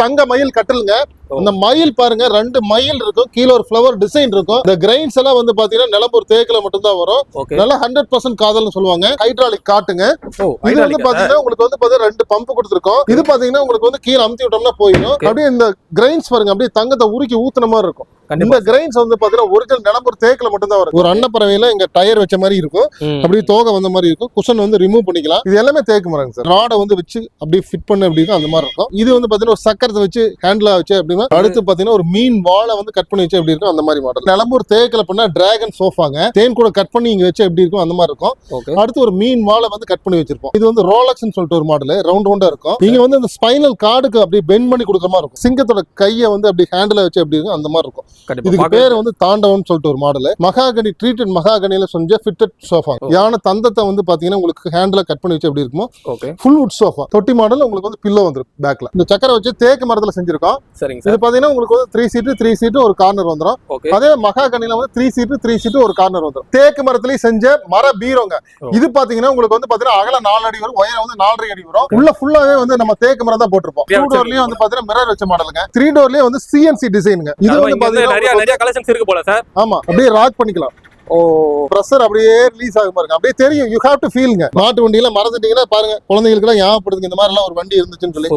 தங்க மயில் கட்டலுங்க. இந்த மயில் பாருங்க, 2 மயில் இருக்கும், கீழே ஒரு ஃப்ளவர் டிசைன் இருக்கும். இந்த கிரைன்ஸ் எல்லாம் வந்து பாத்தீங்கன்னா நிலம்பூர் தேக்குல மட்டும் தான் வரும். நல்லா 100% காதல்னு சொல்லுவாங்க. ஹைட்ராலிக் காட்டுங்க. இது வந்து பாத்தீங்கன்னா உங்களுக்கு வந்து பாத்தீங்கன்னா 2 பம்ப் கொடுத்துருக்கோம். இது பாத்தீங்கன்னா உங்களுக்கு வந்து கீழே அமுத்தி விட்டோம்னா போயிடும். அப்படியே இந்த கிரைன்ஸ் பாருங்க, அப்படியே தங்கத்தை உருக்கி ஊத்துன மாதிரி இருக்கும். இந்த கிரைன்ஸ் வந்து பாத்தீங்கன்னா ஒரிஜினல் நிலம்பூர் தேக்குல மட்டும் தான் வரும். ஒரு அன்னப்பறவையில இங்க டயர் வச்ச மாதிரி இருக்கும், அப்படியே தோகை வந்த மாதிரி இருக்கும். குஷன் வந்து ரிமூவ் பண்ணிக்கலாம். இது எல்லாமே தேக்கு மரங்க சார். ராடை வந்து வச்சு அப்படியே ஃபிட் பண்ண அப்படி அந்த மாதிரி இருக்கும். இது வந்து பாத்தீங்கன்னா ஒரு சக்கரத்தை வச்சு ஹேண்டிலா வச்சு அப்படின்னா, அடுத்து பாத்தீங்கன்னா ஒரு மீன் வாழை வந்து கட் பண்ணி வச்சு எப்படி இருக்கும் அந்த மாதிரி மாடல். நிலம்பூர் தேக்குல பண்ணா டிராகன் சோஃபாங்க, தேன் கூட கட் பண்ணி இங்க வச்சு எப்படி இருக்கும் அந்த மாதிரி இருக்கும். அடுத்து ஒரு மீன் வாழை வந்து கட் பண்ணி வச்சிருப்போம். இது வந்து ரோலக்ஸ்னு சொல்லிட்டு ஒரு மாடல், ரவுண்ட் ரவுண்டா இருக்கும். நீங்க வந்து அந்த ஸ்பைனல் கார்டுக்கு அப்படியே பெண்ட் பண்ணி கொடுக்குற மாதிரி இருக்கும். சிங்கத்தோட கையை வந்து அப்படி ஹேண்டிலா வச்சு எப்படி இருக்கும் அந்த மாதிரி இருக்கும். இதுக்கு பேர் வந்து தாண்டவன் சொல்லிட்டு ஒரு மாடல். மகாகனி ட்ரீட்டட் மகாகனில செஞ்ச ஃபிட்டட் சோஃபா. யானை தந்தத்தை வந்து பாத்தீங்கன்னா உங்களுக்கு ஹேண்டில் கட் பண்ணி வச்சு எப்படி இருக்குமோ ஃபுல் வுட் சோஃபா. தொட்டி மாடல் உங்களுக்கு வந்து பில்லோ வந்துரும் பேக்ல. இந்த சக்கரை வச்சு தேக்கு மரத்துல செஞ்சிருக்கோம். இது பாத்தீங்கன்னா உங்களுக்கு வந்து 3 சீட் ஒரு கார்னர் வந்துரும். அதே மகாகனில வந்து 3 சீட் ஒரு கார்னர் வந்துரும். தேக்கு மரத்திலேயே செஞ்ச மர பீரோங்க. இது பாத்தீங்கன்னா உங்களுக்கு வந்து பாத்தீங்கன்னா அகல 4 அடி வரும், உயரம் வந்து 4.5 அடி வரும். உள்ள ஃபுல்லாவே வந்து நம்ம தேக்கு மரம் தான் போட்டிருப்போம். 2 டோர்லயே வந்து பாத்தீங்கன்னா மிரர் வச்ச மாடலுங்க. 3 டோர்லயே வந்து CNC டிசைனுங்க. இது வந்து பாத்தீங்கன்னா நிறைய கலெக்ஷன்ஸ் இருக்கு போல சார். ஆமா, அப்படியே ராக் பண்ணிக்கலாம். பிரஷர் அப்படியே ரிலீஸ் ஆகும் பாருங்க, அப்படியே தெரியும். யூ ஹேவ் டு ஃபீல்ங்க. மாட்டு வண்டியில மறந்துட்டீங்கன்னா பாருங்க, குழந்தைகளுக்கு எல்லாம் ஞாபகப்படுத்துங்க இந்த மாதிரி எல்லாம் ஒரு வண்டி இருந்துச்சுன்னு சொல்லி.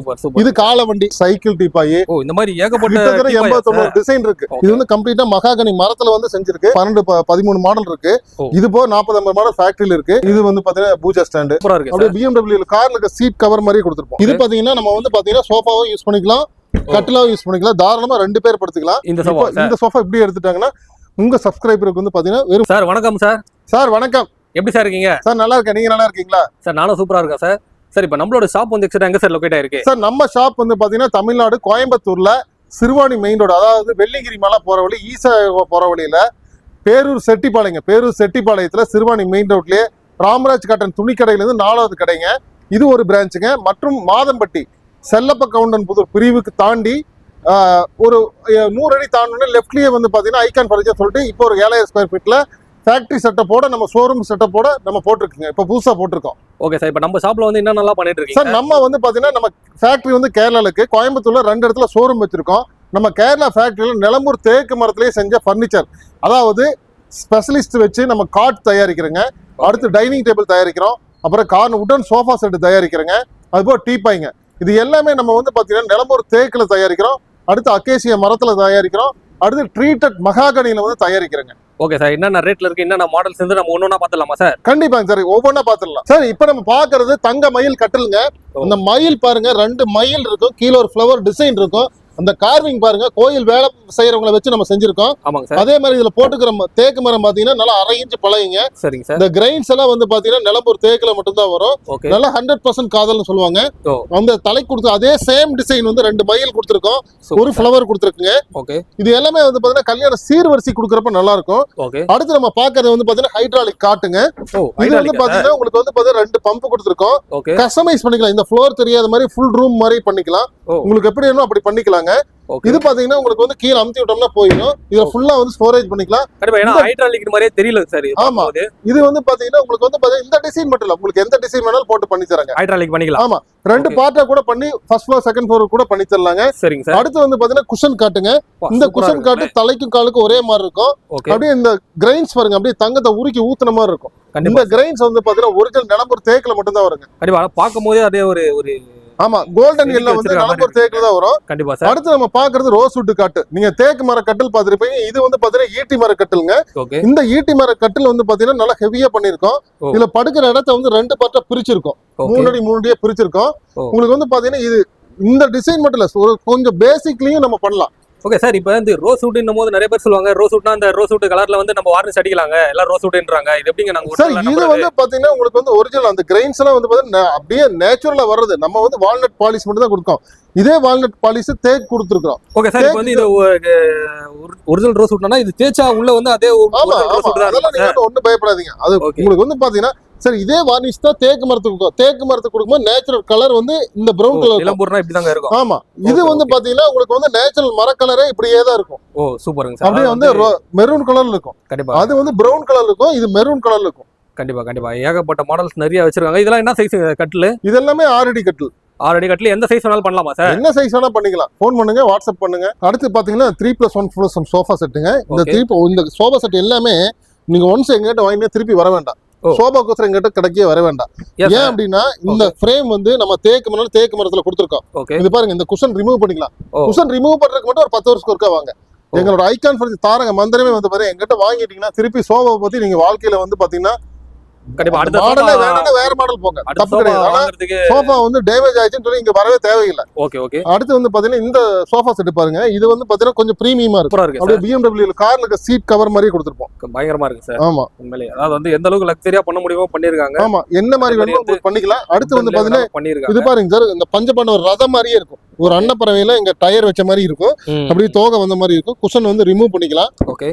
இது கால வண்டி, சைக்கிள் டீப்பாயி. இந்த மாதிரி ஏகப்பட்ட 89 டிசைன் இருக்கு. இது வந்து கம்ப்ளீட்டா மகாகனி மரத்துல வந்து செஞ்சிருக்கு. 12-13 மாடல் இருக்கு. இது போ 40-50 மாடல் ஃபேக்டரியில இருக்கு. இது வந்து பாத்தீங்கன்னா பூஜா ஸ்டாண்ட். அப்படியே BMW கார்ல இருக்க சீட் கவர் மாதிரி கொடுத்துருப்போம். இது பாத்தீங்கன்னா நம்ம வந்து பாத்தீங்கன்னா சோஃபாவும் யூஸ் பண்ணிக்கலாம், கட்டிலாவும் யூஸ் பண்ணிக்கலாம். தாராளமா 2 பேர் படுத்துக்கலாம். இந்த சோஃபா இப்படி எடுத்துட்டாங்கன்னா உங்க சப்ஸ்கிரைபருக்கு வந்து பாத்தீங்கன்னா வெறும். சார் வணக்கம் சார். சார் வணக்கம். எப்படி சார் இருக்கீங்க? சார் நல்லா இருக்கேன். நீங்க நல்லா இருக்கீங்களா? சார் நானும் சூப்பரா இருக்கேன் சார். சார் இப்போ நம்மளோட ஷாப் வந்து எங்க சார் லொகேட் ஆயிருக்கு? சார் நம்ம ஷாப் வந்து பாத்தீங்கன்னா தமிழ்நாடு கோயம்புத்தூர்ல சிறுவாணி மெயின் ரோடு, அதாவது வெள்ளிங்கிரி மலை போற வழி, ஈசா போற வழியில பேரூர் செட்டிப்பாளையங்க. பேரூர் செட்டிப்பாளையத்துல சிறுவாணி மெயின் ரோட்லயே ராமராஜ் காட்டன் துணி கடையில இருந்து 4வது கடைங்க. இது ஒரு பிரான்ச்சுங்க. மற்றும் மாதம்பட்டி செல்லப்ப கவுண்டன் புதூர் பிரிவுக்கு தாண்டி ஒரு 100 அடி தாண்டோட லெஃப்ட்லயே வந்து பாத்தீங்கன்னா ஐகான் ஃபர்னிச்சர் சொல்லிட்டு இப்போ ஒரு 7000 ஸ்கொயர் ஃபீட்ல ஃபேக்டரி செட்டப்போட நம்ம ஷோரூம் செட்டப்போட நம்ம போட்டுருக்கோங்க. இப்போ புதுசா போட்டிருக்கோம். Okay sir. இப்போ நம்ம ஷாப்ல வந்து என்ன நல்லா பண்ணிட்டு இருக்கீங்க சார்? நம்ம வந்து பாத்தீங்கன்னா நம்ம ஃபேக்டரி வந்து கேரளால இருக்கு. கோயம்புத்தூர்ல 2 இடத்துல ஷோரூம் வச்சிருக்கோம். நம்ம கேரளா ஃபேக்டரியில நிலம்பூர் தேக்கு மரத்திலேயே செஞ்ச ஃபர்னிச்சர், அதாவது ஸ்பெஷலிஸ்ட் வச்சு நம்ம காட் தயாரிக்கிறோங்க. அடுத்து டைனிங் டேபிள் தயாரிக்கிறோம். அப்புறம் உடன் சோஃபா செட் தயாரிக்கிறோங்க. அதுபோக டீப்பாய்ங்க. இது எல்லாமே நம்ம வந்து பாத்தீங்கன்னா நிலம்பூர் தேக்குல தயாரிக்கிறோம். அடுத்து அக்கேசியா மரத்துல தயாரிக்கிறோம். அடுத்து ட்ரீட்டட் மகாகனில வந்து தயாரிக்கிறோங்க. Okay sir. என்னென்ன ரேட்ல இருக்கு, என்னென்ன மாடல்ஸ் இருந்து நம்ம ஒவ்வொன்றா பாத்துடலாமா சார்? கண்டிப்பாங்க சார், ஒவ்வொன்றா பாத்துடலாம் சார். இப்போ நம்ம பாக்குறது தங்க மயில் கட்டலுங்க. அந்த மயில் பாருங்க, 2 மயில் இருக்கும், கீழே ஒரு ஃப்ளவர் டிசைன் இருக்கும். அந்த கார்விங் பாருங்க, கோயில் வேலை செய்யறவங்களை வச்சு நம்ம செஞ்சிருக்கோம். அதே மாதிரி இதுல போட்டுக்கிற தேக்கு மரம் பாத்தீங்கன்னா நல்லா 1/2 இன்ச் பழகுங்க. சரிங்க சார். இந்த கிரைன்ஸ் எல்லாம் வந்து பாத்தீங்கன்னா நிலம்பூர் தேக்குல மட்டும் தான் வரும். நல்லா 100% காதல்னு சொல்லுவாங்க. அந்த தலை கொடுத்து அதே சேம் டிசைன் வந்து 2 மயில் கொடுத்துருக்கோம், ஒரு ஃப்ளவர் கொடுத்துருக்குங்க. இது எல்லாமே வந்து பாத்தீங்கன்னா கல்யாண சீர்வரிசை கொடுக்கறப்ப நல்லா இருக்கும். அடுத்து நம்ம பாக்குறது வந்து பாத்தீங்கன்னா ஹைட்ராலிக் காட்டுங்க. இது வந்து பாத்தீங்கன்னா உங்களுக்கு வந்து பாத்தீங்கன்னா 2 பம்ப் கொடுத்துருக்கோம். கஸ்டமைஸ் பண்ணிக்கலாம். இந்த ஃப்ளோர் தெரியாத மாதிரி ஃபுல் ரூம் மாதிரி பண்ணிக்கலாம். உங்களுக்கு எப்படி வேணும் அப்படி பண்ணிக்கலாம். இது பாத்தீங்கன்னா உங்களுக்கு வந்து கீழ அமுத்தி விட்டோம்னா போயிடும். இதுல ஃபுல்லா வந்து ஸ்டோரேஜ் பண்ணிக்கலாம். ஏன்னா ஹைட்ராலிக் மாதிரியே தெரியல சார். ஆமா, இது வந்து பாத்தீங்கன்னா உங்களுக்கு வந்து பாத்தீங்கன்னா இந்த டிசைன் மட்டும் இல்ல, உங்களுக்கு எந்த டிசைன் வேணாலும் போட்டு பண்ணி தராங்க. ஹைட்ராலிக் பண்ணிக்கலாம். ஆமா, 2 பார்ட்டா கூட பண்ணி ஃபர்ஸ்ட் ஃப்ளோர் செகண்ட் ஃப்ளோர் கூட பண்ணி தரலாங்க. சரிங்க சார். அடுத்து வந்து பாத்தீங்கன்னா குஷன் காட்டுங்க. இந்த குஷன் காட்டு தலைக்கும் காலுக்கும் ஒரே மாதிரி இருக்கும். அப்படியே இந்த கிரைன்ஸ் பாருங்க, அப்படியே தங்கத்தை உருக்கி ஊத்துன மாதிரி இருக்கும். இந்த கிரைன்ஸ் வந்து பாத்தீங்கன்னா ஒரிஜினல் நிலம்பூர் தேக்குல மட்டும் தான் வருங்க. கண்டிப்பா பாக்கும்போதே அதே ஒரு ஆமா கோல்டன் எல்ல வந்து நிலம்பூர் தேக்குல தான் வரும். கண்டிப்பா சார். அடுத்து நம்ம பாக்குறது ரோஸ்வுட் காட்டு. நீங்க தேக்கு மர கட்டில் பாத்திருப்பீங்க. இது வந்து பாத்தீங்கன்னா ஈட்டி மர கட்டிலுங்க. இந்த ஈட்டி மர கட்டில் வந்து பாத்தீங்கன்னா நல்லா ஹெவியா பண்ணிருக்கோம். இதுல படுக்கிற இடத்தை வந்து 2 பார்ட்டா பிரிச்சிருக்கோம். 3 அடி 3 அடியா பிரிச்சிருக்கோம். உங்களுக்கு வந்து பாத்தீங்கன்னா இது இந்த டிசைன் மட்டும் இல்ல, கொஞ்சம் பேசிக்லயும் நம்ம பண்ணலாம். Okay sir. இப்போ வந்து ரோஸ் வுட்னும் போது நிறைய பேர் சொல்லுவாங்க, ரோஸ் வுட்னா அந்த ரோஸ் வுட் கலர்ல வந்து நம்ம வார்னிஷ் அடிக்கலாங்க, எல்லாம் ரோஸ் வுட்ன்றாங்க. இது எப்படிங்க நாங்க சார்? இது வந்து பாத்தீங்கன்னா உங்களுக்கு வந்து ஒரிஜினல் அந்த கிரைன்ஸ் எல்லாம் வந்து பாத்தீங்கன்னா அப்படியே நேச்சுரலா வர்றது. நம்ம வந்து வால்நட் பாலிஷ் மட்டும் தான் கொடுக்கோம். இதே வால்நட் பாலிஷ் தேக்கு கொடுத்துருக்கோம். Okay sir. இப்போ வந்து இது ஒரிஜினல் ரோஸ் வுட்னா இது தேய்ச்சா உள்ள வந்து அதே ரோஸ் வுட் தான். அதெல்லாம் நீங்க ஒண்ணும் பயப்படாதீங்க. அது உங்களுக்கு வந்து பாத்தீங்கன்னா சார் இதே வார்னிஷ் தான் தேக்கு மரத்துக்கு கொடுக்கும். தேக்கு மரத்துக்கு கொடுக்கும்போது நேச்சுரல் கலர் வந்து இந்த பிரவுன் கலர் இளம்பூர்னா இப்படி தாங்க இருக்கும். ஆமா, இது வந்து பாத்தீங்கன்னா உங்களுக்கு வந்து நேச்சுரல் மர கலரே இப்படியே தான் இருக்கும். ஓ சூப்பருங்க சார். அப்படியே வந்து மெரூன் கலர்ல இருக்கும். கண்டிப்பா. அது வந்து பிரவுன் கலர்ல இருக்கும், இது மெரூன் கலர்ல இருக்கும். கண்டிப்பா கண்டிப்பா. ஏகப்பட்ட மாடல்ஸ் நிறைய வச்சிருக்காங்க. இதெல்லாம் என்ன சைஸ் கட்டில்? இது எல்லாமே 6 அடி கட்டில். 6 அடி கட்டில் எந்த சைஸ் வேணாலும் பண்ணலாமா சார்? என்ன சைஸ் வேணா பண்ணிக்கலாம். ஃபோன் பண்ணுங்க, வாட்ஸ்அப் பண்ணுங்க. அடுத்து பாத்தீங்கன்னா 3+1 சோஃபா செட்டுங்க. இந்த சோஃபா செட் எல்லாமே நீங்க ஒன்ஸ் எங்கிட்ட வாங்கினா திருப்பி வர வேண்டாம். சோபா கோசரம் எங்கிட்ட கிடைக்கவே வர வேண்டாம். ஏன் அப்படின்னா இந்த ஃப்ரேம் வந்து நம்ம தேக்கு மரத்துல கொடுத்துருக்கோம். இது பாருங்க, இந்த குஷன் ரிமூவ் பண்ணிக்கலாம். குஷன் ரிமூவ் பண்றதுக்கு மட்டும் ஒரு 10 வருஷம் ஒருக்கா வாங்க. எங்களோட ஐகான் ஃபர்னிச்சர் தாரங்க மந்திரமே வந்து பாருங்க, எங்கிட்ட வாங்கிட்டீங்கன்னா திருப்பி சோபாவை பத்தி நீங்க வாழ்க்கையில வந்து பாத்தீங்கன்னா வேற மாடல் போங்க, தப்பு கிடையாது. சோஃபா வந்து டேமேஜ் ஆயிடுச்சுன்னு சொல்லி இங்க வரவே தேவையில்லை. அடுத்து வந்து பாத்தீங்கன்னா இந்த சோஃபா செட் பாருங்க, இது வந்து பாத்தீங்கன்னா கொஞ்சம் பிரீமியமா இருக்கும். அப்படியே BMW கார்ல இருக்க சீட் கவர் மாதிரி கொடுத்துருப்போம். பயங்கரமா இருக்கு சார். ஆமா, உண்மையிலே அதாவது வந்து எந்த அளவுக்கு லக்ஸரியா பண்ண முடியுமோ பண்ணிருக்காங்க. ஆமா, என்ன மாதிரி வேணுமோ பண்ணிக்கலாம். அடுத்து வந்து பாத்தீங்கன்னா இது பாருங்க சார், இந்த பஞ்சபாண்டவர் ரதம் மாதிரியே இருக்கும். ஒரு அன்னப்பறவையில இங்க டயர் வச்ச மாதிரி இருக்கும், அப்படியே தோகை வந்த மாதிரி இருக்கும். குஷன் வந்து ரிமூவ் பண்ணிக்கலாம். ஓகே,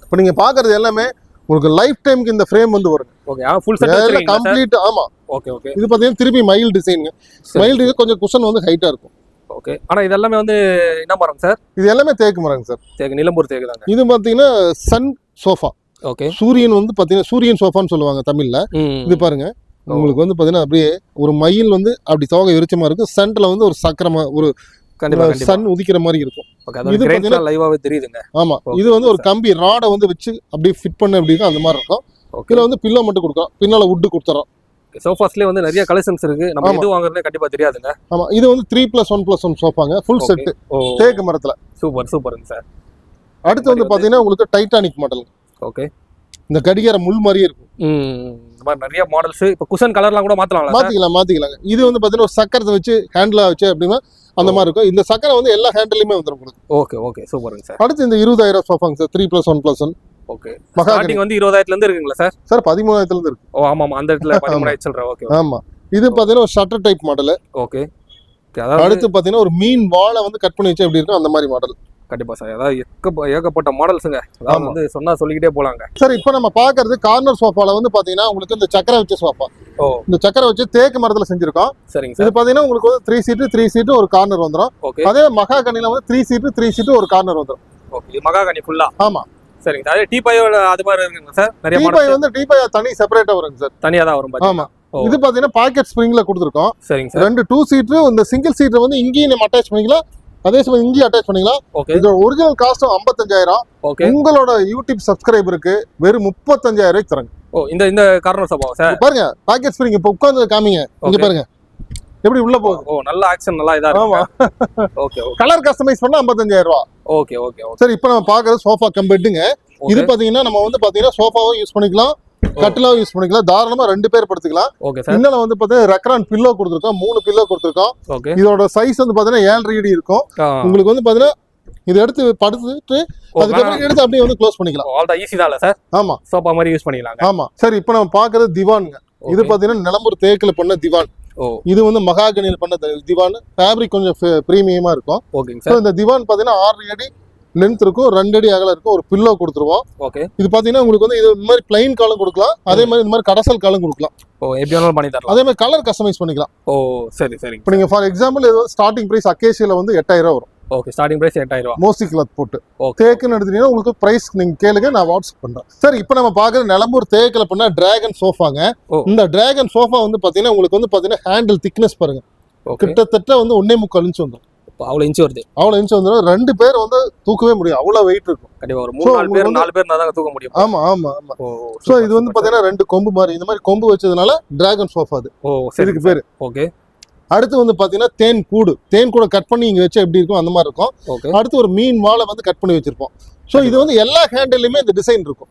இப்போ நீங்க பாக்குறது எல்லாமே உங்களுக்கு லைஃப் டைம்க்கு இந்த ஃப்ரேம் வந்து வரும். ஓகே, ஃபுல் செட் வச்சிருக்கீங்க கம்ப்ளீட். ஆமா, ஓகே ஓகே. இது பாத்தீங்கன்னா திருப்பி மைல் டிசைன்ங்க. மைல் டிசைன் கொஞ்சம் குஷன் வந்து ஹைட்டா இருக்கும். ஓகே, ஆனா இது எல்லாமே வந்து என்ன மரம் சார்? இது எல்லாமே தேக்கு மரங்க சார். தேக்கு, நிலம்பூர் தேக்கு தாங்க. இது பாத்தீங்கன்னா சன் சோஃபா. ஓகே, சூரியன் வந்து பாத்தீங்கன்னா சூரியன் சோஃபான்னு சொல்லுவாங்க தமிழ்ல. இது பாருங்க, உங்களுக்கு வந்து பாத்தீங்கன்னா அப்படியே ஒரு மயில் வந்து அப்படி தோகை விரிச்சமா இருக்கும். சென்டர்ல வந்து ஒரு சக்கரமா ஒரு சன் உதிக்கிற மாதிரி இருக்கும். இது பாத்தீங்கன்னா லைவாவே தெரியுதுங்க. ஆமா, இது வந்து ஒரு கம்பி ராட வந்து வச்சு அப்படியே ஃபிட் பண்ண அப்படி இருக்கும், அந்த மாதிரி இருக்கும். இதுல வந்து பில்லோ மட்டும் கொடுக்கும், பின்னால வுட் கொடுத்துறோம். சோஃபாஸ்லயே வந்து நிறைய கலெக்ஷன்ஸ் இருக்கு. நம்ம எது வாங்குறதே கண்டிப்பா தெரியாதுங்க. ஆமா, இது வந்து 3+1 சோஃபாங்க, ஃபுல் செட் தேக்கு மரத்துல. சூப்பர் சூப்பருங்க சார். அடுத்து வந்து பாத்தீங்கன்னா உங்களுக்கு டைட்டானிக் மாடல். ஓகே, இந்த கடிகார முள் மாதிரியே இருக்கும். இந்த மாதிரி நிறைய மாடல்ஸ். இப்போ குஷன் கலர்லாம் கூட மாத்திக்கலாம். இது வந்து பாத்தீங்கன்னா ஒரு சக்கரத்தை வச்சு ஹேண்டிலா வச்சு அப்படின்னா அந்த மாதிரி இருக்கும். இந்த சக்கரம் வந்து எல்லா ஹேண்டிலுமே வந்துரும் உங்களுக்கு. ஓகே ஓகே, சூப்பருங்க சார். அடுத்து இந்த 20,000 சோஃபாங்க சார், 3+1. ஓகே, ஸ்டார்டிங் வந்து 20,000 இருந்து இருக்குங்களா சார்? சார் 13,000 இருந்து இருக்கு. ஓ ஆமா, அந்த இடத்துல 13,000 சொல்றேன். ஓகே, ஆமா. இது பாத்தீங்கன்னா ஒரு ஷட்டர் டைப் மாடல். ஓகே, அடுத்து பாத்தீங்கன்னா ஒரு மீன் வாழை வந்து கட் பண்ணி வச்சு எப்படி இருக்கும் அந்த மாதிரி மாடல். கண்டிப்பா சார், அதாவது ஏகப்பட்ட மாடல்ஸுங்க. அதாவது வந்து சொன்னா சொல்லிக்கிட்டே போலாங்க சார். இப்போ நம்ம பாக்குறது கார்னர் சோஃபால வந்து பாத்தீங்கன்னா உங்களுக்கு இந்த சக்கரை வச்ச சோஃபா. இந்த சக்கரை வச்சு தேக்கு மரத்துல செஞ்சிருக்கோம். சரிங்க சார். இது பாத்தீங்கன்னா உங்களுக்கு வந்து 3 சீட் ஒரு கார்னர் வந்துரும். அதே மகாகனில வந்து 3 சீட் ஒரு கார்னர் வந்துரும். ஓகே, மகாகனி ஃபுல்லா. ஆமா, சரிங்க. அதே டீபாய் அது மாதிரி இருக்குங்க சார். நிறைய டீபாய் வந்து டீபாய் தனி செப்பரேட்டா வருங்க சார், தனியா தான் வரும். ஆமா, இது பாத்தீங்கன்னா பாக்கெட் ஸ்ப்ரிங்ல கொடுத்துருக்கோம். சரிங்க சார். 2 சீட், இந்த சிங்கிள் சீட் வந்து இங்கேயும் நம்ம அட்டாச் பண்ணிக்கலாம், அதே சமயம் இங்கேயும் அட்டாச் பண்ணிக்கலாம். இதோட ஒரிஜினல் காஸ்ட் 55,000. உங்களோட யூடியூப் சப்ஸ்கிரைபருக்கு வெறும் 35,000 ரூபாய்க்கு தரங்க. இந்த கார்னர் சோஃபா சார். பாருங்க பாக்கெட் ஸ்ப்ரிங் இப்ப உட்கார்ந்து காமிங்க, இங்க பாருங்க எப்படி உள்ள போகுது. நல்ல ஆக்சன், நல்லா இதா இருக்கு. ஆமா, ஓகே. கலர் கஸ்டமைஸ் பண்ணா 55,000 ரூபாய். Okay okay. சரி, இப்போ நம்ம பாக்குறது சோஃபா கம் பெட்டுங்க. இது பாத்தீங்கன்னா நம்ம வந்து பாத்தீங்கன்னா சோஃபாவும் யூஸ் பண்ணிக்கலாம், கட்டிலாவும் யூஸ் பண்ணிக்கலாம், தாராளமா 2 பேர் படுத்துக்கலாம். இன்னும் வந்து பாத்தீங்கன்னா ரெக்ரான் பில்லோ கொடுத்துருக்கோம், 3 பில்லோ கொடுத்துருக்கோம். இதோட சைஸ் வந்து பாத்தீங்கன்னா 7.5 அடி இருக்கும். உங்களுக்கு வந்து பாத்தீங்கன்னா இது எடுத்து படுத்துட்டு அதுக்கப்புறம் எடுத்து அப்படியே வந்து க்ளோஸ் பண்ணிக்கலாம். அவ்வளவுதான், ஈஸி தான் சார். ஆமா, சோஃபா மாதிரி யூஸ் பண்ணிக்கலாம். ஆமா. சரி, இப்போ நம்ம பாக்குறது திவான்ங்க. இது பாத்தீங்கன்னா நிலம்பூர் தேக்குல பண்ண திவான். இது வந்து மகாகனியில் பண்ண திவான். ஃபேப்ரிக் கொஞ்சம் பிரீமியமா இருக்கும். இந்த திவான் பாத்தீங்கன்னா 6 அடி லென்த் இருக்கும், 2 அடி அகலம் இருக்கும். ஒரு பில்லோ கொடுத்துருவோம். இது பாத்தீங்கன்னா உங்களுக்கு வந்து இது மாதிரி பிளைன் காலம் கொடுக்கலாம், அதே மாதிரி இந்த மாதிரி கடசல் காலம் கொடுக்கலாம். அதே மாதிரி கலர் கஸ்டமைஸ் பண்ணிக்கலாம். சரி சரி. இப்போ நீங்க ஃபார் எக்ஸாம்பிள் இது ஸ்டார்டிங் பிரைஸ் அக்கேஷியால வந்து 8,000 வரும். Okay, starting price 8,000. Mostly cloth போட்டு தேக்குன்னு எடுத்தீங்கன்னா உங்களுக்கு பிரைஸ் நீங்க கேளுங்க, நான் வாட்ஸ்அப் பண்றேன். சரி, இப்போ நம்ம பாக்குறது நிலம்பூர் தேக்குல பண்ண டிராகன் சோஃபாங்க. இந்த டிராகன் சோஃபா வந்து பாத்தீங்கன்னா உங்களுக்கு வந்து பாத்தீங்கன்னா ஹேண்டில் திக்னஸ் பாருங்க, கிட்டத்தட்ட வந்து 1.25 இன்ச் வந்துடும். அவ்வளவு இன்ச் வருது. அவ்வளவு இன்ச் வந்துடும். 2 பேர் வந்து தூக்கவே முடியும், அவ்வளவு வெயிட் இருக்கும். கண்டிப்பா ஒரு 3-4 பேர் 4 பேர் தான் தூக்க முடியும். ஆமா ஆமா ஆமா. சோ இது வந்து பாத்தீங்கன்னா 2 கொம்பு மாதிரி, இந்த மாதிரி கொம்பு வச்சதுனால டிராகன் சோஃபா அது. இதுக்கு பேரு. ஓகே. அடுத்து வந்து பாத்தீங்கன்னா தேன் கூட கட் பண்ணி இங்க வச்சா எப்படி இருக்கும் அந்த மாதிரி இருக்கும். அடுத்து ஒரு மீன் வாழை வந்து கட் பண்ணி வச்சிருப்போம். சோ இது வந்து எல்லா ஹேண்டிலுமே இந்த டிசைன் இருக்கும்.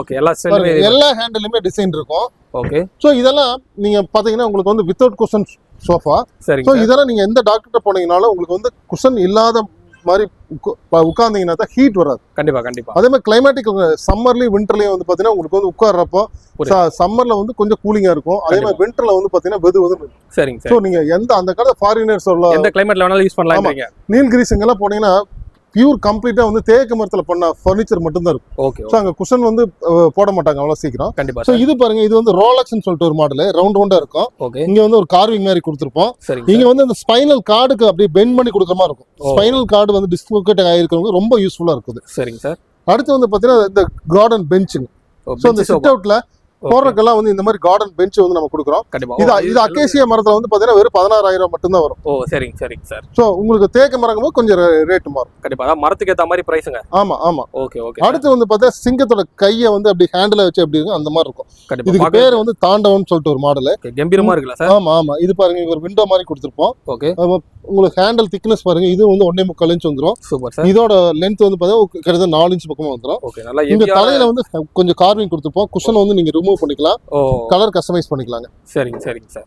ஓகே, எல்லா ஹேண்டிலுமே டிசைன் இருக்கும். ஓகே. சோ இதெல்லாம் நீங்க பாத்தீங்கன்னா உங்களுக்கு வந்து வித்தவுட் குஷன் சோஃபா. சோ இதெல்லாம் நீங்க எந்த டாக்டர்கிட்ட போனீங்கனாலும் உங்களுக்கு வந்து குஷன் இல்லாத மாதிரி உட்கார்ந்தீங்கன்னா தான் ஹீட் வராது. கண்டிப்பா கண்டிப்பா. அதே மாதிரி கிளைமேட்டிக் சம்மர்லயும் விண்டர்லயும் வந்து பாத்தீங்கன்னா உங்களுக்கு வந்து உட்கார்றப்போ சம்மர்ல வந்து கொஞ்சம் கூலிங்கா இருக்கும், அதே மாதிரி விண்டர்ல வந்து பாத்தீங்கன்னா வெது. சரிங்க. சோ நீங்க அந்த காலத்துல ஃபாரினர்ஸ் எந்த கிளைமேட்ல வேணாலும் யூஸ் பண்ணலாம். நீல்கிரிஸ் எல்லாம் போனீங்கன்னா பியூர் கம்ப்ளீட்டா வந்து தேக்கு மரத்துல பண்ண ஃபர்னிச்சர் மட்டும் தான் இருக்கும். ஓகே. சோ அங்க குஷன் வந்து போட மாட்டாங்க அவ்வளவு சீக்கிரம். கண்டிப்பா. சோ இது பாருங்க, இது வந்து ரோலக்ஸ்னு சொல்லிட்டு ஒரு மாடல், ரவுண்டா இருக்கும். இங்க வந்து ஒரு கார்விங் மாதிரி கொடுத்திருப்போம். இங்க வந்து அந்த ஸ்பைனல் கார்டுக்கு அப்படியே பெண்ட் பண்ணி கொடுக்குற மாதிரி இருக்கும். ஸ்பைனல் கார்டு வந்து டிஸ்லோகேட் ஆயிருக்கிறவங்க ரொம்ப யூஸ்ஃபுல்லா இருக்குது. சரிங்க சார். அடுத்து வந்து பாத்தீங்கன்னா இந்த கார்டன் பெஞ்சுங்க. சோ அந்த சிட் அவுட்ல போறதுக்கெல்லாம் வந்து இந்த மாதிரி கார்டன் பெஞ்ச் வந்து நம்ம கொடுக்குறோம். கண்டிப்பா. இது அக்கேசியா மரத்துல வந்து பாத்தீங்கன்னா வெறும் 16,000 மட்டும் தான் வரும். ஓ சரிங்க சரிங்க சார். சோ உங்களுக்கு தேக்கு மரங்கும் போது கொஞ்சம் ரேட் மாறும். கண்டிப்பா. அதான் மரத்துக்கு ஏத்த மாதிரி பிரைஸுங்க. ஆமா ஆமா. Okay okay. அடுத்து வந்து பார்த்தா சிங்கத்தோட கையை வந்து அப்படி ஹேண்டில் வச்சு அப்படி இருக்கும் அந்த மாதிரி இருக்கும். கண்டிப்பா. இதுக்கு பேர் வந்து தாண்டவம்னு சொல்லிட்டு ஒரு மாடல். கம்பீரமா இருக்குல்ல சார்? ஆமா ஆமா. இது பாருங்க ஒரு விண்டோ மாதிரி கொடுத்துருப்போம். ஓகே. உங்களுக்கு ஹேண்டில் திக்னஸ் பாருங்க, இது வந்து 1.25 இன்ச் வந்துரும். Super sir. இதோட லென்த் வந்து பார்த்தா கிட்டத்தட்ட 4 இன்ச் பக்கமா வந்துரும். ஓகே. நல்லா இந்த தலையில வந்து கொஞ்சம் கார்விங் கொடுத்துருப்போம். குஷன் வந்து நீங்க ரிமூவ் பண்ணிக்கலாம். கலர் கஸ்டமைஸ் பண்ணிக்கலாங்க. சரிங்க சரிங்க சார்.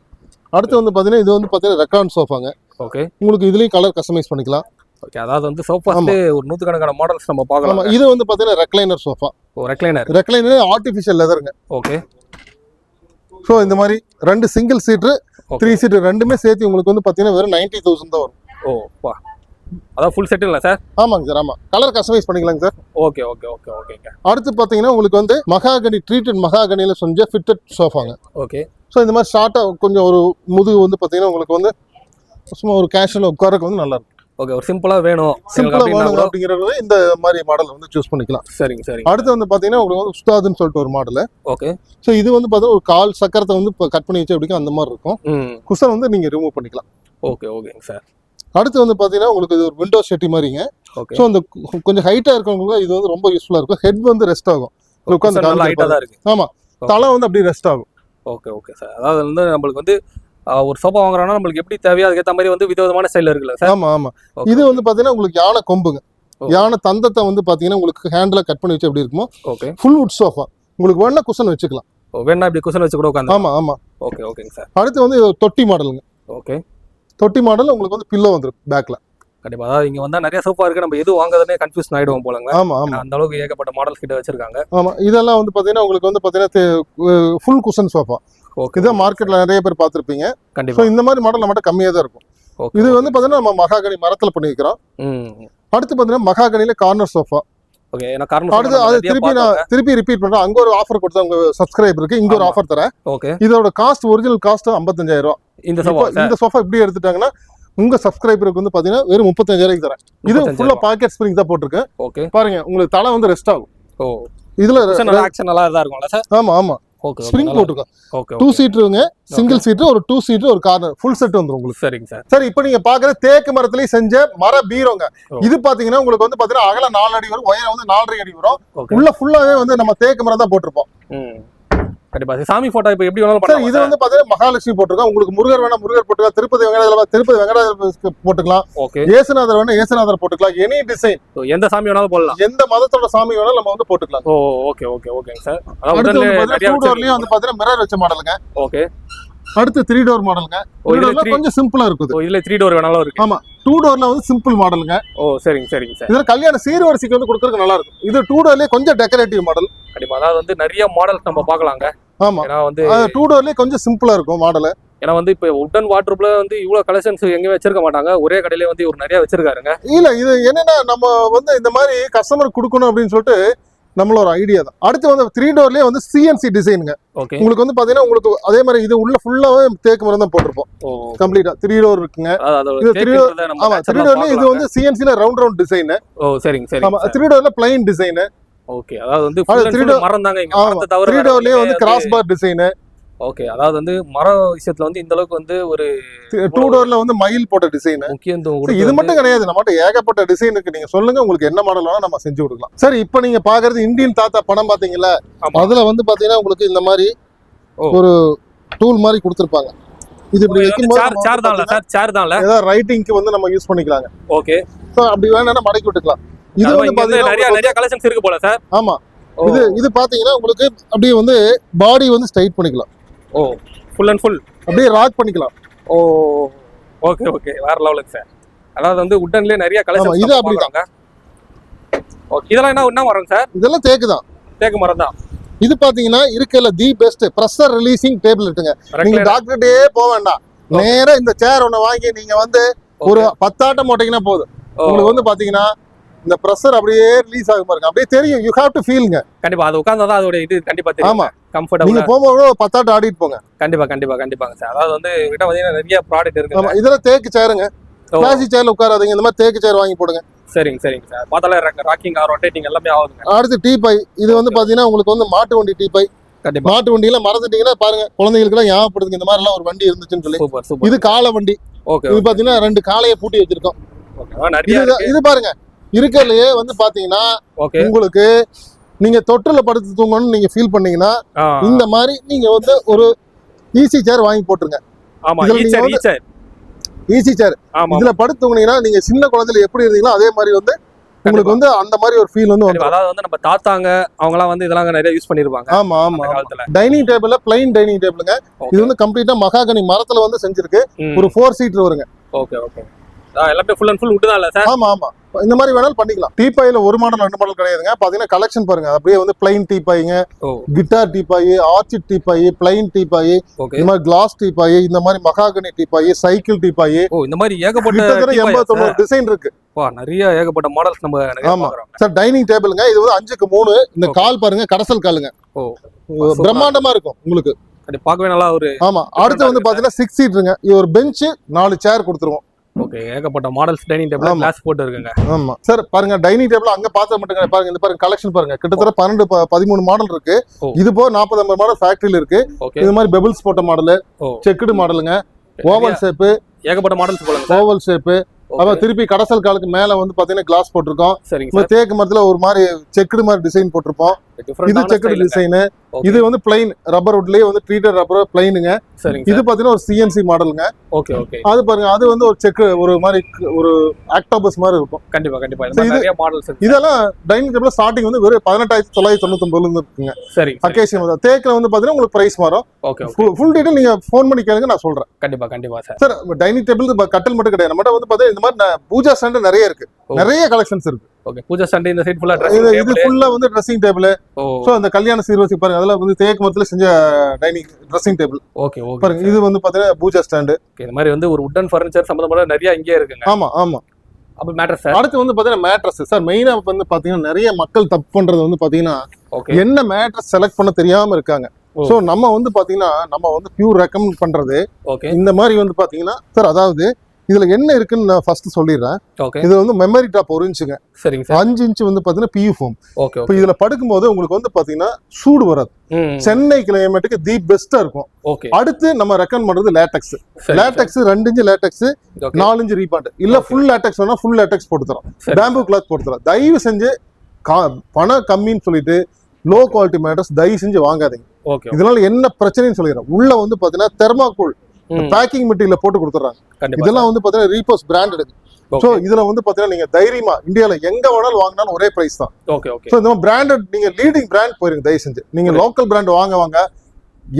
அடுத்து வந்து பாத்தீங்கன்னா இது வந்து பாத்தீங்கன்னா ரெக்கார்ட் சோஃபாங்க. ஓகே. உங்களுக்கு இதுலயும் கலர் கஸ்டமைஸ் பண்ணிக்கலாம். ஓகே. அதாவது வந்து சோஃபாஸ்ல ஒரு 100கணக்கான மாடல்ஸ் நம்ம பார்க்கலாம். ஆமா. இது வந்து பாத்தீங்கன்னா recliner sofa. Oh recliner. Recliner artificial லெதர்ங்க. ஓகே. சோ இந்த மாதிரி 2 சிங்கிள் சீட்டர் 3 சீட்டர் ரெண்டுமே சேர்த்து உங்களுக்கு வந்து பாத்தீங்கன்னா வெறும் 90,000 தான் வரும். ஓ வா. அதான் ஃபுல் செட் இல்ல சார்? ஆமாங்க சார். ஆமா. கலர் கஸ்டமைஸ் பண்ணிக்கலாங்க சார். ஓகே ஓகே ஓகே ஓகேங்க. அடுத்து பாத்தீங்கன்னா உங்களுக்கு வந்து மகாகனி ட்ரீட்டட் மகாகனில செஞ்ச ஃபிட்டட் சோஃபாங்க. ஓகே. சோ இந்த மாதிரி ஷார்ட்டா கொஞ்சம் ஒரு முதுகு வந்து பாத்தீங்கன்னா உங்களுக்கு வந்து சும்மா ஒரு கேஷுவலா உட்காரக்கு வந்து நல்லா இருக்கும். ஓகே. ஒரு சிம்பிளா வேணும் அப்படிங்கறது இந்த மாதிரி மாடல் வந்து சூஸ் பண்ணிக்கலாம். சரிங்க சரிங்க. அடுத்து வந்து பாத்தீங்கன்னா உங்களுக்கு வந்து உஸ்தாதுன்னு சொல்லிட்டு ஒரு மாடல். ஓகே. சோ இது வந்து பாத்தீங்கன்னா ஒரு கால் சக்கரத்தை வந்து கட் பண்ணி வச்சு அப்படிங்க அந்த மாதிரி இருக்கும். குஷன் வந்து நீங்க ரிமூவ் பண்ணிக்கலாம். ஓகே ஓகேங்க சார். அடுத்து வந்து பாத்தீங்கன்னா உங்களுக்கு இது ஒரு விண்டோ ஷெட்டி மாதிரிங்க. ஓகே. சோ அந்த கொஞ்சம் ஹைட்டா இருக்கவங்களுக்கு இது வந்து ரொம்ப யூஸ்ஃபுல்லா இருக்கும். ஹெட் வந்து ரெஸ்ட் ஆகும். உட்கார்ந்து நல்லா ஹைட்டா தான் இருக்கு. ஆமா. தலை வந்து அப்படியே ரெஸ்ட் ஆகும். Okay okay sir. அதாவது வந்து நம்மளுக்கு வந்து ஒரு சோஃபா வாங்குறோம்னா நம்மளுக்கு எப்படி தேவையோ அதுக்கேற்ற மாதிரி வந்து விதவிதமான ஸ்டைல் இருக்குல்ல சார்? ஆமா ஆமா. இது வந்து பாத்தீங்கன்னா உங்களுக்கு யானை கொம்புங்க. யானை தந்தத்தை வந்து பாத்தீங்கன்னா உங்களுக்கு ஹேண்டில கட் பண்ணி வச்சு எப்படி இருக்குமோ. ஓகே. Full would sofa. உங்களுக்கு வேணா குஷன் வச்சுக்கலாம். வேணா இப்படி குஷன் வச்சு கூட உட்காந்து. ஆமா ஆமா. ஓகே ஓகேங்க சார். அடுத்து வந்து தொட்டி மாடலுங்க. ஓகே. தொட்டி மாடல் உங்களுக்கு வந்து பில்லோ வந்துரும் பேக்ல. கண்டிப்பா. அதாவது இங்க வந்தா நிறைய சோஃபா இருக்கு, நம்ம எது வாங்குறதுனே கன்ஃபியூஷன் ஆயிடுவோம் போலங்க. ஆமா ஆமா. அந்த அளவுக்கு ஏகப்பட்ட மாடல்ஸ் கிட்ட வச்சிருக்காங்க. ஆமா. இதெல்லாம் வந்து பாத்தீங்கன்னா உங்களுக்கு வந்து பாத்தீங்கன்னா ஃபுல் குஷன் சோஃபா. ஓகே. இதான் மார்க்கெட்ல நிறைய பேர் பார்த்திருப்பீங்க. கண்டிப்பா. இந்த மாதிரி மாடல் நம்மகிட்ட கம்மியா தான் இருக்கும். இது வந்து பாத்தீங்கன்னா நம்ம மகாகனி மரத்துல பண்ணி வைக்கிறோம். அடுத்து பாத்தீங்கன்னா மகாகனில கார்னர் சோஃபா. ஓகே. ஏனா கார்னர் அடுத்து அது திருப்பி ரிப்பீட் பண்றேன். அங்க ஒரு ஆஃபர் கொடுத்தா உங்க சப்ஸ்கிரைபருக்கு இங்க ஒரு ஆஃபர் தரேன். ஓகே. இதோட காஸ்ட் ஒரிஜினல் காஸ்ட் 55,000 ரூபாய். இந்த சோஃபா இப்படி எடுத்துட்டாங்கன்னா உங்க சப்ஸ்கிரைபருக்கு வந்து பாத்தீங்கன்னா வெறும் 35,000 தரேன். இது ஃபுல்லா பாக்கெட் ஸ்ப்ரிங் தான் போட்டுருக்கேன். ஓகே. பாருங்க உங்களுக்கு தலை வந்து ரெஸ்ட் ஆகும். ஓ. இதுல ஆக்ஷன் நல்லா தான் இருக்கும்ல சார்? ஆமா ஆமா. ஓகே. ஸ்ப்ரிங் போட்டுருக்கோம். ஓகே. 2 சீட்டருங்க, சிங்கிள் சீட்டர், ஒரு 2 சீட்டர், ஒரு கார்னர் ஃபுல் செட் வந்துரும் உங்களுக்கு. சரிங்க சார். சரி, இப்போ நீங்க பாக்குற தேக்கு மரத்திலேயே செஞ்ச மர பீரோங்க. இது பாத்தீங்கன்னா உங்களுக்கு வந்து பாத்தீங்கன்னா அகலம் 4 அடி வரும், உயரம் வந்து 4.5 அடி வரும். உள்ள ஃபுல்லாவே வந்து நம்ம தேக்கு மரம் தான் போட்டிருப்போம். கண்டிப்பா. சாமி போட்டோ இப்போ எப்படி வேணாலும் பண்ணலாம். இது வந்து பாத்தீங்கன்னா மகாலட்சுமி போட்டுருக்கோம். உங்களுக்கு முருகர் வேணா முருகர் போட்டுக்கலாம், திருப்பதி வெங்கடாஜலம் போட்டுக்கலாம். ஓகே. ஏசுநாதர் வேணா ஏசுநாதர் போட்டுக்கலாம். எனி டிசைன் எந்த சாமி வேணாலும் போடலாம். எந்த மதத்தோட சாமி வேணாலும் நம்ம வந்து போட்டுக்கலாம். ஓ ஓகே ஓகே ஓகேங்க சார். அடுத்து வந்து டூ டோர்லயும் வந்து பாத்தீங்கன்னா மிரர் வச்ச மாடலுங்க. ஓகே. அடுத்து 3 டோர் மாடலுங்க. கொஞ்சம் சிம்பிளா இருக்குது. இதுல 3 டோர் வேணாலும் இருக்கு. ஆமா. 2 டோர்ல வந்து சிம்பிள் மாடலுங்க. ஓ சரிங்க சரிங்க சார். இதுல கல்யாண சீர்வரிசைக்கு வந்து கொடுக்கறதுக்கு நல்லா இருக்கும். இது 2 டோர்லயே கொஞ்சம் டெக்கரேட்டிவ் மாடல். கண்டிப்பா. அதாவது வந்து நிறைய மாடல்ஸ் நம்ம பார்க்கலாங்க. ஆமா. ஏன்னா வந்து 2 டோர்லயே கொஞ்சம் சிம்பிளா இருக்கும் மாடல். ஏன்னா வந்து இப்போ உட்டன் வார்ட்ரோப்ல வந்து இவ்வளவு கலெக்ஷன்ஸ் எங்கேயும் வச்சிருக்க மாட்டாங்க. ஒரே கடையில வந்து இவர் நிறைய வச்சிருக்காருங்க. இல்ல இது என்னன்னா நம்ம வந்து இந்த மாதிரி கஸ்டமர் கொடுக்கணும் அப்படின்னு சொல்லிட்டு நம்மள ஒரு ஐடியா தான். அடுத்து வந்து 3 டோர்லயே வந்து சிஎன்சி டிசைனுங்க. ஓகே. உங்களுக்கு வந்து பாத்தீங்கன்னா உங்களுக்கு அதே மாதிரி இது உள்ள ஃபுல்லாவே தேக்கு மரம் தான் போட்டிருப்போம். கம்ப்ளீட்டா 3 டோர் இருக்குங்க. இது 3 டோர். ஆமா. 3 டோர்ல இது வந்து சிஎன்சில ரவுண்ட் டிசைன். ஓ சரிங்க சரிங்க. ஆமா. 3 டோர்ல பிளைன் டிசைன். ஓகே. அதாவது வந்து ஃபுல் மரம் தாங்க இங்க. மரத்தை தவிர 3 டோர்லயே வந்து கிராஸ் பார் டிசைன். ஓகே. அதாவது வந்து மர விஷயத்துல வந்து இந்த அளவுக்கு வந்து ஒரு 2 டோர்ல வந்து மயில் போட்ட டிசைன் முக்கியத்துவம். இது மட்டும் கிடையாது, நம்மகிட்ட ஏகப்பட்ட டிசைன் இருக்கு. நீங்க சொல்லுங்க உங்களுக்கு என்ன மாடல் வேணா நம்ம செஞ்சு கொடுக்கலாம். சரி, இப்போ நீங்க பாக்குறது இந்தியன் தாத்தா படம் பாத்தீங்கல்ல, அதுல வந்து பாத்தீங்கன்னா உங்களுக்கு இந்த மாதிரி ஒரு டூல் மாதிரி கொடுத்திருப்பாங்க. இது இப்படி வைக்கும்போது சேர் தான்ல சார்? சேர் தான்ல. ஏதாவது ரைட்டிங்க்கு வந்து நம்ம யூஸ் பண்ணிக்கலாங்க. ஓகே. சோ அப்படி வேணா மடக்கி விட்டுக்கலாம். இது வந்து பாத்தீங்கன்னா நிறைய கலெக்ஷன்ஸ் இருக்கு போல சார். ஆமா. இது பாத்தீங்கன்னா உங்களுக்கு அப்படியே வந்து பாடி வந்து ஸ்ட்ரைட் பண்ணிக்கலாம். ஓ ஃபுல் அண்ட் ஃபுல் அப்படியே ராக் பண்ணிக்கலாம். ஓ ஓகே ஓகே. வேற லெவலுக்கு சார். அதாவது வந்து உட்டன்லயே நிறைய கலெக்ஷன்ஸ் இது அப்படிதாங்க. ஓகே. இதெல்லாம் என்ன மரம் சார்? இதெல்லாம் தேக்கு தான். தேக்கு மரம் தான். இது பாத்தீங்கன்னா இருக்கல the best pressure releasing table இருக்குங்க. நீங்க டாக்டர்ட்டே போக வேண்டாம், நேரா இந்த சேர் ஒண்ணு வாங்கி நீங்க வந்து ஒரு 10 ஆட்டம் போட்டீங்கன்னா போதும். உங்களுக்கு வந்து பாத்தீங்கன்னா இந்த பிரஷர் அப்படியே ரிலீஸ் ஆகும் பாருங்க, அப்படியே தெரியும். யூ ஹேவ் டு ஃபீல்ங்க. கண்டிப்பா. அது உட்கார்ந்தா அதோட இது கண்டிப்பா தெரியும். ஆமா. கம்ஃபர்ட்டபிள். நீங்க போகும்போது 10 ஆட்டம் ஆடிட்டு போங்க. கண்டிப்பா கண்டிப்பா கண்டிப்பாங்க சார். அதாவது வந்து கிட்ட பாத்தீங்கன்னா நிறைய ப்ராடக்ட் இருக்கு. ஆமா. இதெல்லாம் தேக்கு சேருங்க. கிளாசிக் சேர்ல உட்காராதீங்க, இந்த மாதிரி தேக்கு சேர் வாங்கி போடுங்க. சரிங்க சரிங்க சார். பார்த்தாலே ராக்கிங் ரொட்டேட்டிங் எல்லாமே ஆகுதுங்க. அடுத்து டீ பை. இது வந்து பாத்தீங்கன்னா உங்களுக்கு வந்து மாட்டு வண்டி டீ பை. கண்டிப்பா மாட்டு வண்டியெல்லாம் மறந்துட்டீங்கன்னா பாருங்க, குழந்தைகளுக்கு எல்லாம் ஞாபகப்படுத்துங்க இந்த மாதிரி எல்லாம் ஒரு வண்டி இருந்துச்சுன்னு சொல்லி. Super super. இது காளை வண்டி. ஓகே இது பாத்தீங்கன்னா 2 காளையை பூட்டி வச்சிருக்கோம். ஓகே நிறைய இது பாருங்க, இருக்கிறதுலயே வந்து பாத்தீங்கன்னா ஓகே உங்களுக்கு நீங்க தொட்டில படுத்து தூங்கணும்னு நீங்க ஃபீல் பண்ணீங்கன்னா இந்த மாதிரி நீங்க வந்து ஒரு ஈஸி சேர் வாங்கி போட்டுருங்க. ஆமா இதுல நீங்க வந்து ஈச்சர் ஈஸி சேர் ஆமா இதுல படுத்து தூங்குனீங்கன்னா நீங்க சின்ன குழந்தையில எப்படி இருந்தீங்களோ அதே மாதிரி வந்து உங்களுக்கு வந்து அந்த மாதிரி ஒரு ஃபீல் வந்து வந்துரும். அதாவது வந்து நம்ம தாத்தாங்க அவங்கலாம் வந்து இதெல்லாம் நிறைய யூஸ் பண்ணிருப்பாங்க ஆமா ஆமா அந்த காலத்துல. டைனிங் டேபிள்ல பிளைன் டைனிங் டேபிளுங்க. இது வந்து கம்ப்ளீட்டா மகாகனி மரத்துல வந்து செஞ்சிருக்கு. ஒரு 4 சீட்டர் வருங்க. Okay okay. எல்லாமே ஃபுல் அண்ட் ஃபுல் வுட் தான் இல்ல சார்? ஆமா ஆமா, இந்த மாதிரி வேணாலும் பண்ணிக்கலாம். டீபாயில ஒரு மாடல் 2 மாடல் கிடையாதுங்க. பாத்தீங்கன்னா கலெக்ஷன் பாருங்க, அப்படியே வந்து பிளைன் டீபாய்ங்க, guitar teapoy, orchid teapoy, plain teapoy, இந்த மாதிரி கிளாஸ் டீபாய், இந்த மாதிரி மகாகனி டீபாய், சைக்கிள் டீபாய், இந்த மாதிரி ஏகப்பட்ட 89 டிசைன் இருக்கு. நிறைய ஏகப்பட்ட மாடல்ஸ் நம்ம ஆமா சார். டைனிங் டேபிளுங்க. இது வந்து 5க்கு 3. இந்த கால் பாருங்க, கடசல் காலுங்க. பிரம்மாண்டமா இருக்கும் உங்களுக்கு. பார்க்கவே நல்லா ஒரு. ஆமா. அடுத்து வந்து பாத்தீங்கன்னா 6 சீட்டருங்க. இது ஒரு பெஞ்ச், 4 சேர் கொடுத்துருவோம். ஓகே, ஏகப்பட்ட மாடல்ஸ் டைனிங் டேபிள் கிளாஸ் போட்டு இருக்குங்க. ஆமா சார். பாருங்க டைனிங் டேபிள் அங்க பார்த்தா மட்டும் பாருங்க, இந்த பாருங்க கலெக்ஷன் பாருங்க, கிட்டத்தட்ட 12-13 மாடல் இருக்கு. இது போ 40-50 மாடல் ஃபேக்டரியில இருக்கு. இது மாதிரி பெபிள்ஸ் போட்ட மாடல், செக்குடு மாடலுங்க, ஓவல் ஷேப், ஏகப்பட்ட மாடல்ஸ் போடுங்க. Oval shape. அப்புறம் திருப்பி கடசல் காலுக்கு மேல வந்து பாத்தீங்கன்னா கிளாஸ் போட்டிருக்கோம். தேக்கு மரத்துல ஒரு மாதிரி செக்குடு மாதிரி டிசைன் போட்டிருப்போம். இது செக்குடு டிசைன். இது வந்து பிளைன் ரப்பர் வுட்லயே வந்து ட்ரீட்டட் ரப்பர் பிளைனுங்க. இது பாத்தீங்கன்னா ஒரு சிஎன்சி மாடலுங்க. Okay okay. அது பாருங்க, அது வந்து ஒரு செக் ஒரு மாதிரி ஒரு ஆக்டோபஸ் மாதிரி இருக்கும். கண்டிப்பா கண்டிப்பா. இந்த நிறைய மாடல்ஸ் இருக்கு. இதெல்லாம் டைனிங் டேபிள் ஸ்டார்டிங் வந்து வெறும் 18,999 இருந்து இருக்குங்க. சரி. அகேசியா தேக்குல வந்து பாத்தீங்கன்னா உங்களுக்கு பிரைஸ் மாறும். ஓகே. ஃபுல் டீடைல் நீங்க ஃபோன் பண்ணி கேளுங்க, நான் சொல்றேன். கண்டிப்பா கண்டிப்பா சார். சார் டைனிங் டேபிள் கட்டல் மட்டும் கிடையாது, நம்மகிட்ட வந்து பாத்தீங்கன்னா இந்த மாதிரி பூஜா ஸ்டாண்ட் நிறைய இருக்கு. நிறைய கலெக்ஷன்ஸ் இருக்கு. ஓகே. பூஜா ஸ்டாண்ட் இந்த சைடு ஃபுல்லா இது ஃபுல்லா வந்து ட்ரெஸ்ஸிங் டேபிள். சோ அந்த கல்யாண சீர்வரிசை பாருங்க, அதெல்லாம் வந்து தேக்கு மரத்துல செஞ்ச dining dressing table. Okay okay. பாருங்க, இது வந்து பாத்தீங்கன்னா பூஜா ஸ்டாண்ட். இந்த மாதிரி வந்து ஒரு வுட்டன் ஃபர்னிச்சர் சம்பந்தமான நிறைய இங்கே இருக்குங்க. ஆமா ஆமா. அப்ப மேட்ரஸ் சார். அடுத்து வந்து பாத்தீங்கன்னா மேட்ரஸ் சார். மெயினா வந்து பாத்தீங்கன்னா நிறைய மக்கள் தப்பு பண்றது வந்து பாத்தீங்கன்னா என்ன மேட்ரஸ் செலக்ட் பண்ண தெரியாம இருக்காங்க. சோ நம்ம வந்து பாத்தீங்கன்னா நம்ம வந்து பியூர் ரெக்கமெண்ட் பண்றது இந்த மாதிரி வந்து பாத்தீங்கன்னா சார், அதாவது இதுல என்ன இருக்குன்னு நான் ஃபர்ஸ்ட் சொல்லிடுறேன். இது வந்து மெமரி டாப் 1 இன்ச்சுங்க. சரிங்க. 5 இன்ச் வந்து பாத்தீங்கன்னா பியூ ஃபோம். ஓகே. இப்போ இதுல படுக்கும்போது உங்களுக்கு வந்து பாத்தீங்கன்னா சூடு வராது. சென்னை கிளைமேட்டுக்கு தி பெஸ்டா இருக்கும். ஓகே. அடுத்து நம்ம ரெக்கமெண்ட் பண்றது LaTeX. LaTeX 2 inch LaTeX, 4 inch rebond. இல்ல ஃபுல் லேட்டெக்ஸ் வேணா ஃபுல் லேட்டெக்ஸ் போட்டு தரோம். பேம்பு கிளாத் போட்டு தரோம். தயவு செஞ்சு பணம் கம்மின்னு சொல்லிட்டு லோ குவாலிட்டி மேட்டர்ஸ் தயவு செஞ்சு வாங்காதீங்க. இதனால என்ன பிரச்சனைன்னு சொல்லிடுறேன். உள்ள வந்து பாத்தீங்கன்னா தெர்மாகோல் பேக்கிங் மெட்டீரியல் போட்டு கொடுத்துறாங்க. இதெல்லாம் வந்து பாத்தீங்கன்னா ரீபோஸ் பிராண்டட். சோ இதுல வந்து பாத்தீங்கன்னா நீங்க தைரியமா இந்தியால எங்க வேணாலும் வாங்கினாலும் ஒரே பிரைஸ் தான். Okay okay. சோ இந்த பிராண்டட் நீங்க லீடிங் பிராண்ட் போயிருங்க தயவு செஞ்சு. நீங்க லோக்கல் பிராண்ட் வாங்க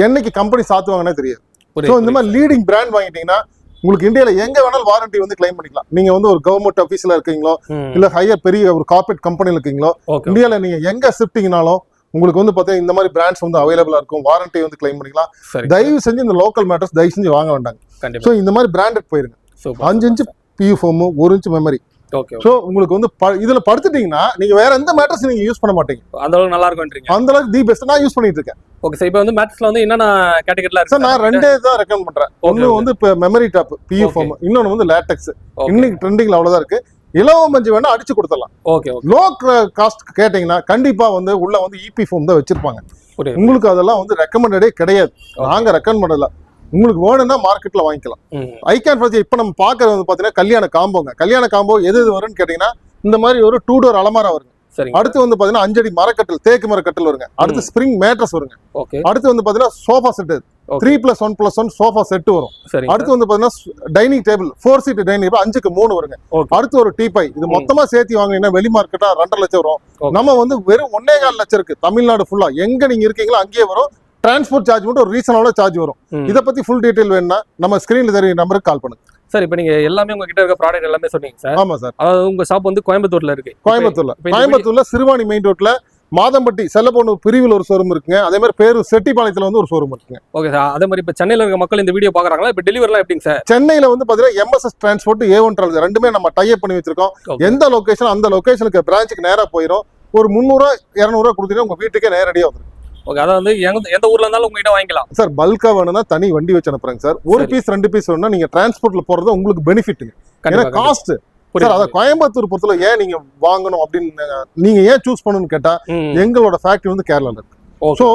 என்னைக்கு கம்பெனி சாத்துவாங்கன்னே தெரியாது. சோ இந்த மாதிரி லீடிங் பிராண்ட் வாங்கிட்டீங்கன்னா உங்களுக்கு இந்தியால எங்க வேணாலும் வாரண்டி வந்து கிளைம் பண்ணிக்கலாம். நீங்க வந்து ஒரு கவர்மெண்ட் ஆபீஸ்ல இருக்கீங்களோ இல்ல ஹையர் பெரிய ஒரு கார்பரேட் கம்பெனில இருக்கீங்களோ, இந்தியால நீங்க எங்க ஷிஃப்டிங்னாலும் உங்களுக்கு வந்து பாத்தீங்கன்னா இந்த மாதிரி பிராண்ட்ஸ் வந்து அவைலபிளா இருக்கும். வாரண்டி வந்து கிளைம் பண்ணிக்கலாம். தயவு செஞ்சு இந்த லோக்கல் மேட்டர்ஸ் தயவு செஞ்சு வாங்க வேண்டாங்க. சோ இந்த மாதிரி பிராண்டட் போயிருங்க. 5 inch PU foam, 1 inch memory. Okay. So உங்களுக்கு வந்து இதுல படுத்துட்டீங்கன்னா நீங்க வேற எந்த மேட்டர்ஸ் நீங்க யூஸ் பண்ண மாட்டீங்க. அந்த அளவுக்கு நல்லா இருக்கும்ன்றீங்க. அந்த அளவுக்கு தி பெஸ்ட் நான் யூஸ் பண்ணிட்டு இருக்கேன். Okay sir. இப்போ வந்து மேட்ரஸ்ல வந்து என்னென்ன கேட்டகரில இருக்கு சார்? நான் 2 தான் ரெக்கமெண்ட் பண்றேன். ஒன்னு வந்து இப்ப மெமரி டாப் பியூ ஃபோம், இன்னொன்னு வந்து லேட்டெக்ஸ். இன்னைக்கு ட்ரெண்டிங்ல அவ்வளவுதான் இருக்கு. இலவம் பஞ்சு வேணா அடிச்சு கொடுத்துடலாம். ஓகே. லோ காஸ்ட் கேட்டீங்கன்னா கண்டிப்பா வந்து உள்ள வந்து இபி ஃபோம் தான் வச்சிருப்பாங்க. உங்களுக்கு அதெல்லாம் வந்து ரெக்கமெண்டடே கிடையாது. நாங்க ரெக்கமெண்ட் பண்ணல. உங்களுக்கு வேணும்னா மார்க்கெட்ல வாங்கிக்கலாம். ஐகான் ஃபர்னிச்சர் இப்ப நம்ம பாக்குறது வந்து பாத்தீங்கன்னா கல்யாண காம்போங்க. கல்யாண காம்போ எது வரும்னு கேட்டீங்கன்னா இந்த மாதிரி ஒரு 2 டோர் அலமாரா வருங்க. அடுத்து வந்து பாத்தீங்கன்னா 5 அடி மரக்கட்டல், தேக்கு மரக்கட்டல் வருங்க. அடுத்து ஸ்பிரிங் மேட்ரஸ் வருங்க. அடுத்து வந்து பாத்தீங்கன்னா சோஃபா செட் 3+1+1 சோஃபா செட் வரும். அடுத்து வந்து பாத்தீங்கன்னா dining table 4 seat dining table 5க்கு 3 வருங்க. அடுத்து ஒரு டீபாய். இது மொத்தமா சேர்த்து வாங்கினீங்கன்னா வெளி மார்க்கெட்டா 2.5 லட்சம் வரும். நம்ம வந்து வெறும் 1.25 லட்சம் இருக்கு. தமிழ்நாடு ஃபுல்லா எங்க நீங்க இருக்கீங்களோ அங்கேயே வரும். டிரான்ஸ்போர்ட் சார்ஜ் மட்டும் ஒரு ரீசனபிளா சார்ஜ் வரும். இத பத்தி ஃபுல் டீடைல் வேணும்னா நம்ம ஸ்கிரீன்ல தெரிய நம்பருக்கு கால் பண்ணுங்க. சார் இப்போ நீங்க எல்லாமே உங்க கிட்ட இருக்க ப்ராடக்ட் எல்லாமே சொன்னீங்க சார். ஆமா சார். அதாவது உங்க ஷாப் வந்து கோயம்புத்தூர்ல இருக்கு. கோயம்புத்தூர்ல சிறுவாணி மெயின் ரோட்ல மாதம்பட்டி செல்லப்போனூர் பிரிவில் ஒரு ஷோரூம் இருக்குங்க. அதே மாதிரி பேரு செட்டிப்பாளையத்துல வந்து ஒரு ஷோரூம் இருக்குங்க. Okay sir. அதே மாதிரி இப்போ சென்னையில இருக்க மக்கள் இந்த வீடியோ பாக்குறாங்களா? இப்போ டெலிவரிலாம் எப்படிங்க சார்? சென்னையில வந்து பாத்தீங்கன்னா எம்எஸ்எஸ் டிரான்ஸ்போர்ட், A1 டிராவல்ஸ் ரெண்டுமே நம்ம டைப் பண்ணி வச்சிருக்கோம். எந்த லொகேஷன் அந்த லொகேஷனுக்கு பிரான்ச்சுக்கு நேரா போயிடும். ஒரு 300 200 கொடுத்தீங்கன்னா உங்க வீட்டுக்கே நேரடியா வந்துடும். ஓகே. அதாவது எந்த ஊர்ல இருந்தாலும் உங்ககிட்ட வாங்கிக்கலாம் சார். பல்கா வேணும்னா தனி வண்டி வச்சு அனுப்புறேங்க சார். ஒரு பீஸ் 2 பீஸ் வேணும்னா நீங்க டிரான்ஸ்போர்ட்ல போறது உங்களுக்கு பெனிஃபிட்டுங்க. ஏன்னா காஸ்ட் சார் அத கோயம்புத்தூர் பொறுத்தல ஏன் நீங்க வாங்கணும் அப்படின்னு நீங்க ஏன் சூஸ் பண்ணணும்னு கேட்டா எங்களோட ஃபேக்டரி வந்து கேரளால இருக்கு. சோ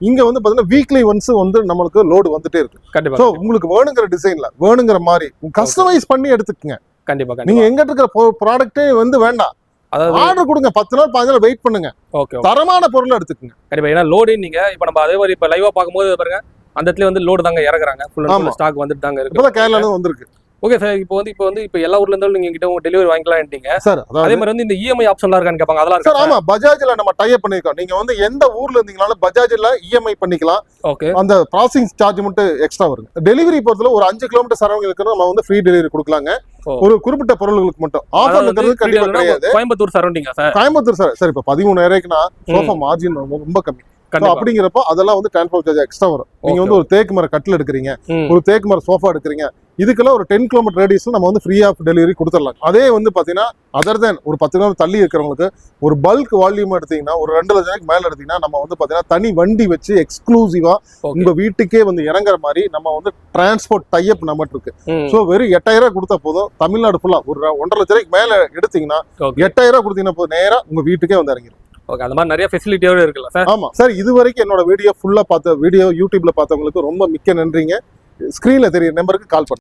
இங்க வந்து பாத்தீங்கன்னா வீக்லி ஒன்ஸ் வந்து நம்மளுக்கு லோடு வந்துட்டே இருக்கு. கண்டிப்பா சோ உங்களுக்கு வேணுங்கிற டிசைன்ல வேணுங்கிற மாதிரி கஸ்டமைஸ் பண்ணி எடுத்துக்கங்க. கண்டிப்பா நீங்க எங்க இருக்கிற ப்ராடக்ட்டே வந்து வேண்டாம், அதாவது ஆர்டர் கொடுங்க, 10 நாள் 15 நாள் வெயிட் பண்ணுங்க, ஓகே தரமான பொருள் எடுத்துக்கங்க. கண்டிப்பா. ஏன்னா லோடு நீங்க இப்ப நம்ம அதே மாதிரி இப்ப லைவா பாக்கும்போது பாருங்க அந்த இடத்துல வந்து லோடு தாங்க இறக்குறாங்க, ஃபுல் அண்ட் ஃபுல் ஸ்டாக் வந்துட்டு தாங்க இருக்கு. இப்பதான் கேரளால இருந்து வந்திருக்கு. Okay sir. இப்போ எல்லா ஊர்ல இருந்தாலும் நீங்க கிட்ட டெலிவரி வாங்கிக்கலாம்ட்டீங்க சார். அதே மாதிரி வந்து இந்த இஎம்ஐ ஆப்ஷன்லாம் இருக்கான்னு கேட்பாங்க, அதெல்லாம் சார் இருக்கா? ஆமா, பஜாஜ்ல நம்ம டை அப் பண்ணிருக்கோம். நீங்க வந்து எந்த ஊர்ல இருந்தீங்கனாலும் பஜாஜ்ல இஎம்ஐ பண்ணிக்கலாம். ஓகே. அந்த ப்ராசஸிங் சார்ஜ் மட்டும் எக்ஸ்ட்ரா வருது. டெலிவரி பொறுத்தல ஒரு 5 கிலோமீட்டர் சரௌண்டிங் இருக்கிற நம்ம வந்து ஃப்ரீ டெலிவரி கொடுக்கலாங்க. ஒரு குறிப்பிட்ட பொருட்களுக்கு மட்டும் ஆஃபர் இருக்கிறது கண்டிப்பா கிடையாது. கோயம்புத்தூர் சரௌண்டிங்கா சார்? கோயம்புத்தூர் சார் இப்ப 13,000க்குனா சோஃபா மார்ஜின் ரொம்ப கம்மி. அப்படிங்கிறப்ப அதெல்லாம் வந்து டிரான்ஸ்போர்ட் சார்ஜ் எக்ஸ்ட்ரா வரும். நீங்க வந்து ஒரு தேக்கு மர கட்டில் எடுக்கிறீங்க, ஒரு தேக்கு மர சோஃபா எடுக்கிறீங்க, இதுக்கெல்லாம் ஒரு 10 கிலோமீட்டர் ரேடியஸ்ல நம்ம வந்து ஃப்ரீ ஆஃப் டெலிவரி கொடுத்துடலாம். அதே வந்து பாத்தீங்கன்னா அதர் தென் ஒரு 10 கிலோமீட்டர் தள்ளி இருக்கிறவங்களுக்கு ஒரு பல்க் வால்யூம் எடுத்தீங்கன்னா ஒரு 2 லட்சம் மேல எடுத்தீங்கன்னா நம்ம வந்து பாத்தீங்கன்னா தனி வண்டி வச்சு எக்ஸ்க்ளூசிவா உங்க வீட்டுக்கே வந்து இறங்குற மாதிரி நம்ம வந்து டிரான்ஸ்போர்ட் டைப் நம்மட்டு இருக்கு. சோ வெறும் 8,000 கொடுத்தா போதும், தமிழ்நாடு ஃபுல்லா ஒரு 1.5 லட்சம் மேல எடுத்தீங்கன்னா 8,000 கொடுத்தீங்கன்னா போதும், நேரா உங்க வீட்டுக்கே வந்து இறங்கிடும். ஓகே. அந்த மாதிரி நிறைய ஃபெசிலிட்டியோட இருக்குல்ல சார்? ஆமா சார். இது வரைக்கும் என்னோட வீடியோ ஃபுல்லா பார்த்த வீடியோ யூடியூப்ல பார்த்தவங்களுக்கு ரொம்ப மிக்க நன்றிங்க. ஸ்கிரீன்ல தெரிய நம்பருக்கு கால் பண்ணுங்க.